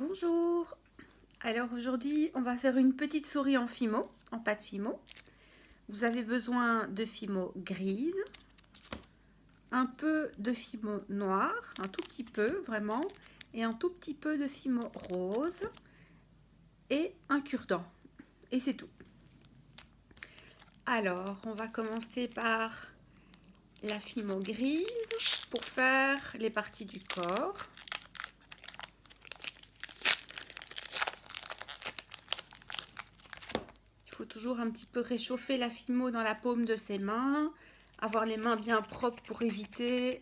Bonjour. Alors aujourd'hui, on va faire une petite souris en fimo, en pâte fimo. Vous avez besoin de fimo grise, un peu de fimo noir, un tout petit peu vraiment, et un tout petit peu de fimo rose et un cure-dent. Et c'est tout. Alors, on va commencer par la fimo grise pour faire les parties du corps. Il faut toujours un petit peu réchauffer la fimo dans la paume de ses mains, avoir les mains bien propres pour éviter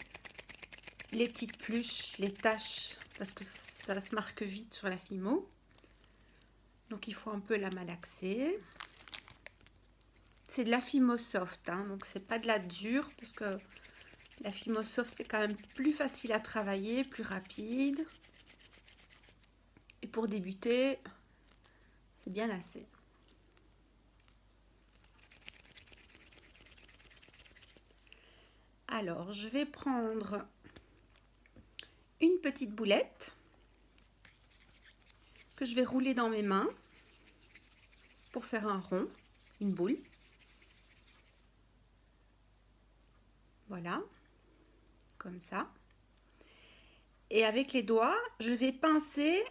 les petites pluches, les taches, parce que ça se marque vite sur la fimo. Donc il faut un peu la malaxer. C'est de la fimo soft, hein, donc c'est pas de la dure, parce que la fimo soft c'est quand même plus facile à travailler, plus rapide. Et pour débuter, c'est bien assez. Alors, je vais prendre une petite boulette que je vais rouler dans mes mains pour faire un rond, une boule. Voilà, comme ça. Et avec les doigts, je vais pincer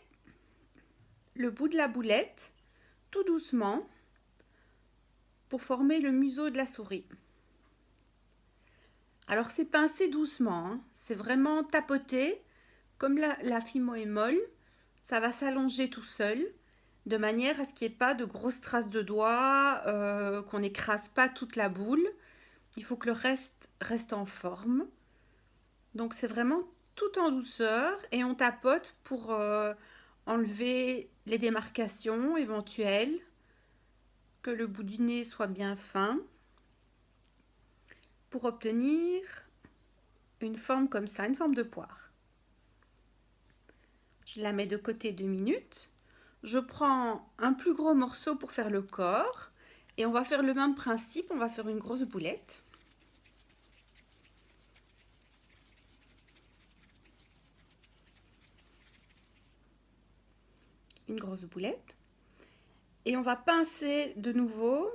le bout de la boulette tout doucement pour former le museau de la souris. Alors c'est pincer doucement, hein. C'est vraiment tapoter. Comme la fimo est molle, ça va s'allonger tout seul, de manière à ce qu'il n'y ait pas de grosses traces de doigts, qu'on n'écrase pas toute la boule. Il faut que le reste en forme. Donc c'est vraiment tout en douceur et on tapote pour enlever les démarcations éventuelles, que le bout du nez soit bien fin, pour obtenir une forme comme ça, une forme de poire. Je la mets de côté 2 minutes. Je prends un plus gros morceau pour faire le corps et on va faire le même principe, on va faire une grosse boulette. Une grosse boulette. Et on va pincer de nouveau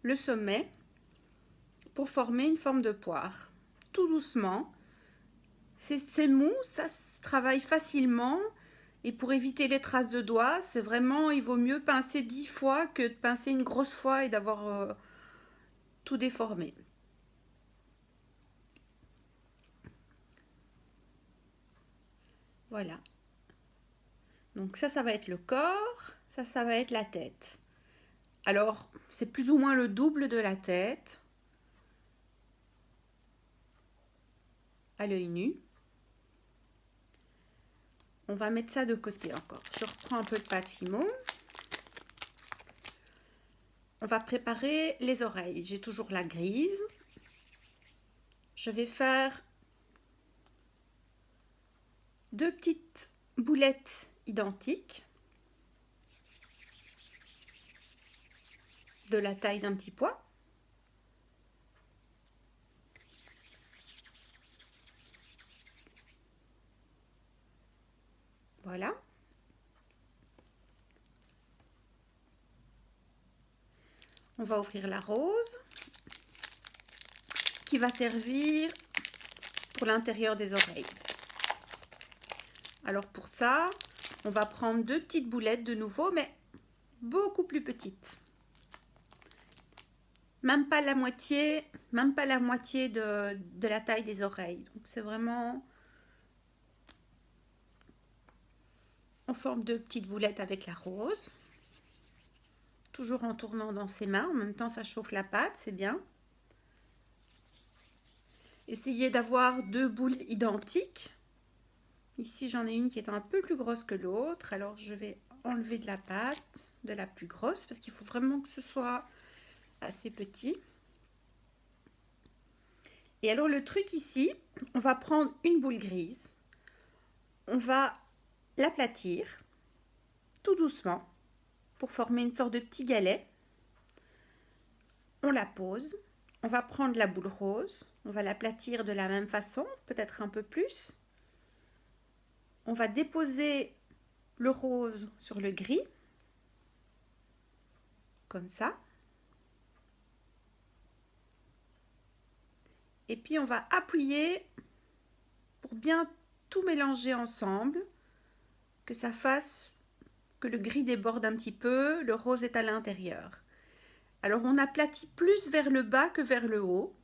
le sommet pour former une forme de poire. Tout doucement. C'est mou, ça se travaille facilement. Et pour éviter les traces de doigts, c'est vraiment, il vaut mieux pincer 10 fois que de pincer une grosse fois et d'avoir tout déformé. Voilà. Donc ça va être le corps, ça va être la tête. Alors, c'est plus ou moins le double de la tête, à l'œil nu. On va mettre ça de côté encore. Je reprends un peu de pâte fimo. On va préparer les oreilles. J'ai toujours la grise. Je vais faire 2 petites boulettes identiques, de la taille d'un petit pois. Voilà. On va ouvrir la rose qui va servir pour l'intérieur des oreilles. Alors pour ça, on va prendre 2 petites boulettes de nouveau, mais beaucoup plus petites. Même pas la moitié de la taille des oreilles. Donc c'est vraiment, on forme 2 petites boulettes avec la rose. Toujours en tournant dans ses mains. En même temps, ça chauffe la pâte, c'est bien. Essayez d'avoir 2 boules identiques. Ici, j'en ai une qui est un peu plus grosse que l'autre. Alors, je vais enlever de la pâte, de la plus grosse, parce qu'il faut vraiment que ce soit assez petit. Et alors, le truc ici, on va prendre une boule grise. On va l'aplatir tout doucement pour former une sorte de petit galet. On la pose. On va prendre la boule rose. On va l'aplatir de la même façon, peut-être un peu plus. On va déposer le rose sur le gris, comme ça. Et puis on va appuyer pour bien tout mélanger ensemble, que ça fasse que le gris déborde un petit peu, le rose est à l'intérieur. Alors on aplatit plus vers le bas que vers le haut.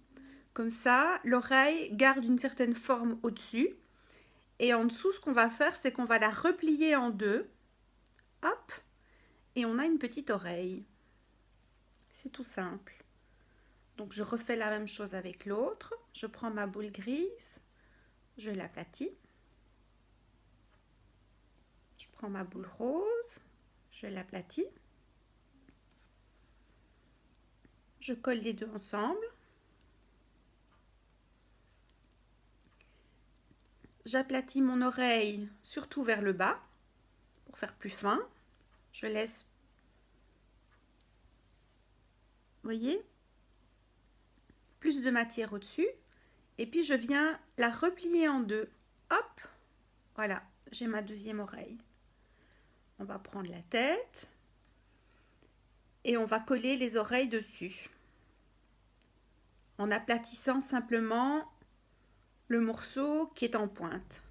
Comme ça, l'oreille garde une certaine forme au-dessus. Et en dessous, ce qu'on va faire, c'est qu'on va la replier en deux. Hop, et on a une petite oreille. C'est tout simple. Donc je refais la même chose avec l'autre. Je prends ma boule grise, je l'aplatis. Je prends ma boule rose, je l'aplatis. Je colle les deux ensemble. J'aplatis mon oreille surtout vers le bas pour faire plus fin. Je laisse, vous voyez, plus de matière au-dessus. Et puis je viens la replier en deux. Hop, voilà, j'ai ma deuxième oreille. On va prendre la tête et on va coller les oreilles dessus. En aplatissant simplement le morceau qui est en pointe.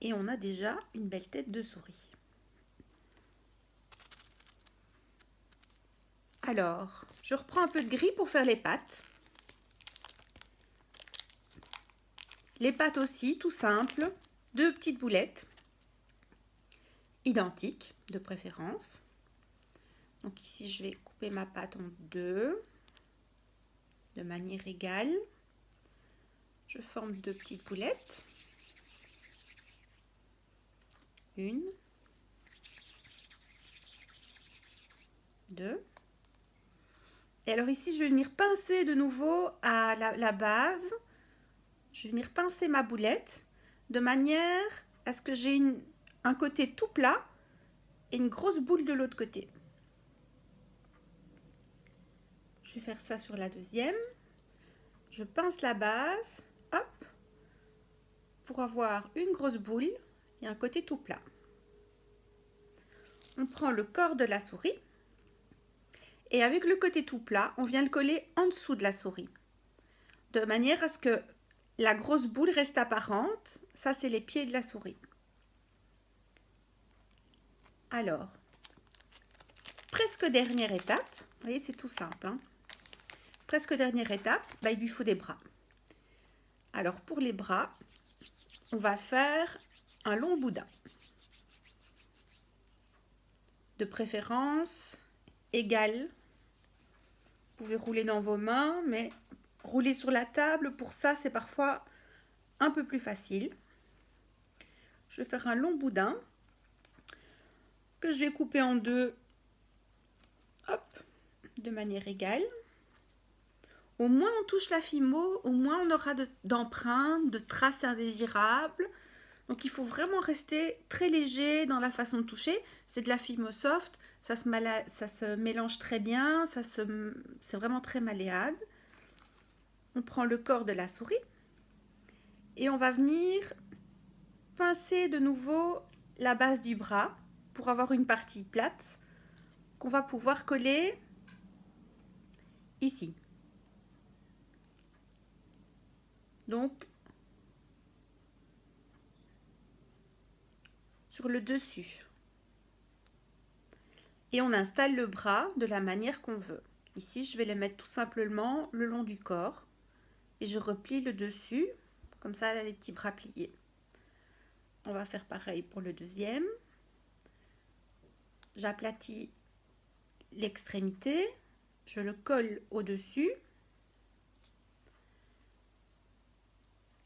Et on a déjà une belle tête de souris. Alors, je reprends un peu de gris pour faire les pattes. Les pattes aussi, tout simple. 2 petites boulettes, identiques de préférence. Donc ici, je vais couper ma pâte en deux, de manière égale. Je forme 2 petites boulettes. Une, 2. Et alors ici, je vais venir pincer de nouveau à la base. Je vais venir pincer ma boulette de manière à ce que j'ai un côté tout plat et une grosse boule de l'autre côté. Je vais faire ça sur la deuxième. Je pince la base, hop, pour avoir une grosse boule et un côté tout plat. On prend le corps de la souris et avec le côté tout plat, on vient le coller en dessous de la souris, de manière à ce que la grosse boule reste apparente. Ça, c'est les pieds de la souris. Alors, presque dernière étape, vous voyez, c'est tout simple, hein. Presque dernière étape, il lui faut des bras. Alors, pour les bras, on va faire un long boudin. De préférence égal. Vous pouvez rouler dans vos mains, mais rouler sur la table, pour ça, c'est parfois un peu plus facile. Je vais faire un long boudin que je vais couper en deux, hop, de manière égale. Au moins on touche la fimo, au moins on aura d'empreintes, de traces indésirables. Donc il faut vraiment rester très léger dans la façon de toucher. C'est de la fimo soft, ça se mélange très bien, c'est vraiment très malléable. On prend le corps de la souris et on va venir pincer de nouveau la base du bras pour avoir une partie plate qu'on va pouvoir coller ici. Donc, sur le dessus. Et on installe le bras de la manière qu'on veut. Ici, je vais les mettre tout simplement le long du corps. Et je replie le dessus. Comme ça, elle a les petits bras pliés. On va faire pareil pour le deuxième. J'aplatis l'extrémité. Je le colle au-dessus.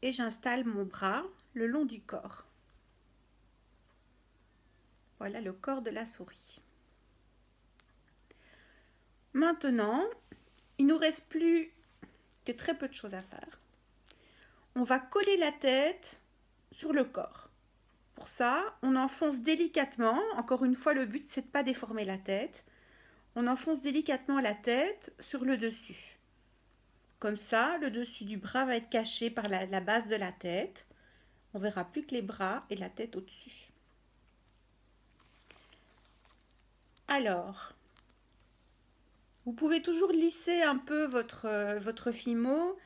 Et j'installe mon bras le long du corps. Voilà le corps de la souris. Maintenant, il ne nous reste plus que très peu de choses à faire. On va coller la tête sur le corps. Pour ça, on enfonce délicatement. Encore une fois, le but, c'est de ne pas déformer la tête. On enfonce délicatement la tête sur le dessus. Comme ça, le dessus du bras va être caché par la base de la tête. On verra plus que les bras et la tête au-dessus. Alors, vous pouvez toujours lisser un peu votre fimo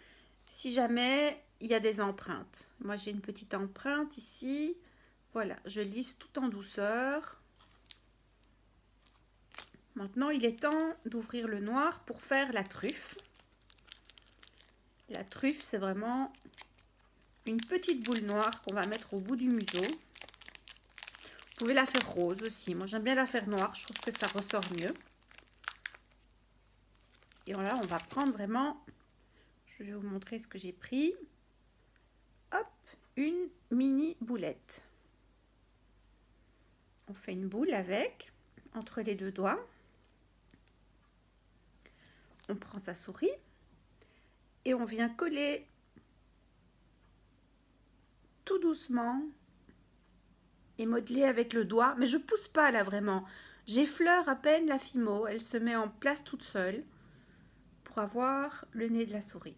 si jamais il y a des empreintes. Moi, j'ai une petite empreinte ici. Voilà, je lisse tout en douceur. Maintenant, il est temps d'ouvrir le noir pour faire la truffe. La truffe, c'est vraiment une petite boule noire qu'on va mettre au bout du museau. Vous pouvez la faire rose aussi. Moi, j'aime bien la faire noire. Je trouve que ça ressort mieux. Et là, on va prendre vraiment... Je vais vous montrer ce que j'ai pris. Hop, une mini boulette. On fait une boule avec, entre les deux doigts. On prend sa souris et on vient coller tout doucement et modeler avec le doigt. Mais je pousse pas là vraiment. J'effleure à peine la fimo. Elle se met en place toute seule pour avoir le nez de la souris.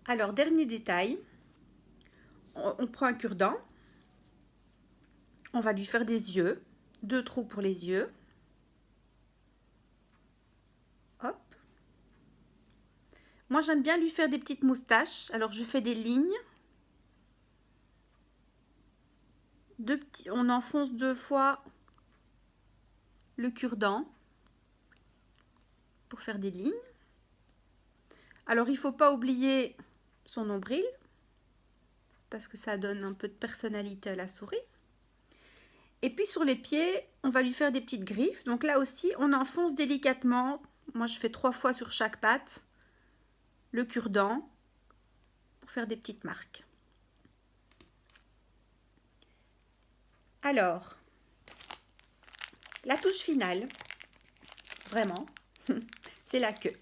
Alors, dernier détail. On prend un cure-dent. On va lui faire des yeux. 2 trous pour les yeux. Hop. Moi, j'aime bien lui faire des petites moustaches. Alors, je fais des lignes. On enfonce 2 fois le cure-dent pour faire des lignes. Alors, il ne faut pas oublier son nombril parce que ça donne un peu de personnalité à la souris. Et puis, sur les pieds, on va lui faire des petites griffes. Donc là aussi, on enfonce délicatement. Moi, je fais 3 fois sur chaque patte le cure-dent pour faire des petites marques. Alors, la touche finale, vraiment, c'est la queue.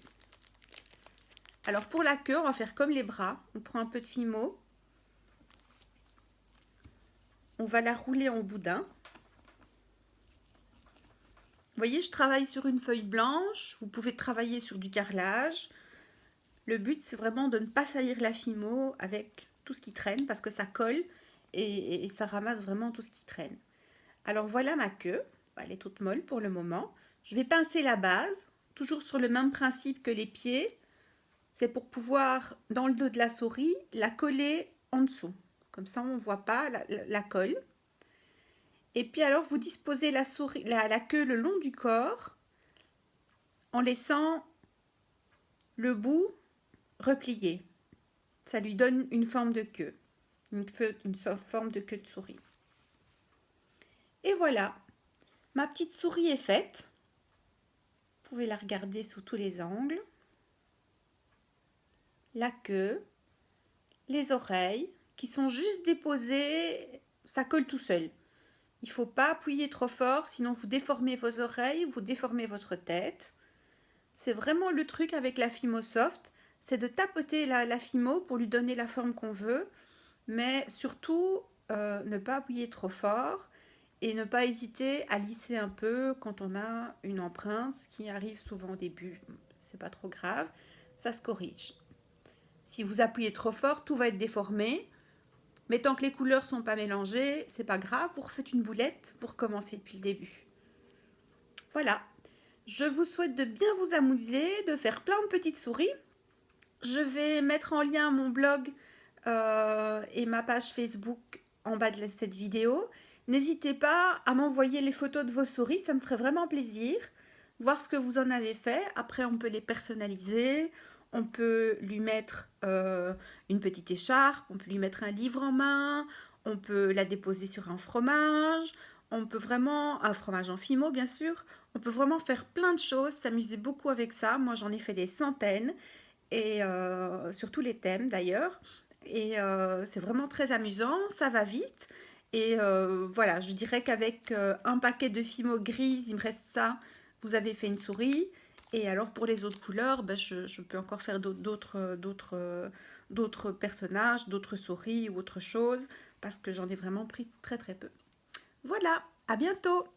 Alors pour la queue, on va faire comme les bras. On prend un peu de fimo. On va la rouler en boudin. Vous voyez, je travaille sur une feuille blanche. Vous pouvez travailler sur du carrelage. Le but, c'est vraiment de ne pas salir la fimo avec tout ce qui traîne parce que ça colle et ça ramasse vraiment tout ce qui traîne. Alors voilà ma queue. Elle est toute molle pour le moment. Je vais pincer la base, toujours sur le même principe que les pieds. C'est pour pouvoir, dans le dos de la souris, la coller en dessous. Comme ça, on ne voit pas la colle. Et puis alors, vous disposez la queue le long du corps en laissant le bout replié. Ça lui donne une forme de queue, une forme de queue de souris. Et voilà, ma petite souris est faite. Vous pouvez la regarder sous tous les angles. La queue, les oreilles qui sont juste déposées, ça colle tout seul. Il ne faut pas appuyer trop fort, sinon vous déformez vos oreilles, vous déformez votre tête. C'est vraiment le truc avec la Fimo Soft, c'est de tapoter la Fimo pour lui donner la forme qu'on veut, mais surtout ne pas appuyer trop fort et ne pas hésiter à lisser un peu quand on a une empreinte, ce qui arrive souvent au début. C'est pas trop grave, ça se corrige. Si vous appuyez trop fort, tout va être déformé. Mais tant que les couleurs sont pas mélangées, c'est pas grave, vous refaites une boulette, vous recommencez depuis le début. Voilà, je vous souhaite de bien vous amuser, de faire plein de petites souris. Je vais mettre en lien mon blog et ma page Facebook en bas de cette vidéo. N'hésitez pas à m'envoyer les photos de vos souris, ça me ferait vraiment plaisir. Voir ce que vous en avez fait. Après, on peut les personnaliser. On peut lui mettre une petite écharpe, on peut lui mettre un livre en main, on peut la déposer sur un fromage, on peut vraiment, un fromage en fimo bien sûr, on peut vraiment faire plein de choses, s'amuser beaucoup avec ça. Moi j'en ai fait des centaines, et sur tous les thèmes d'ailleurs, et c'est vraiment très amusant, ça va vite, et voilà, je dirais qu'avec un paquet de fimo grise, il me reste ça, vous avez fait une souris. Et alors pour les autres couleurs, ben je peux encore faire d'autres personnages, d'autres souris ou autre chose, parce que j'en ai vraiment pris très très peu. Voilà, à bientôt!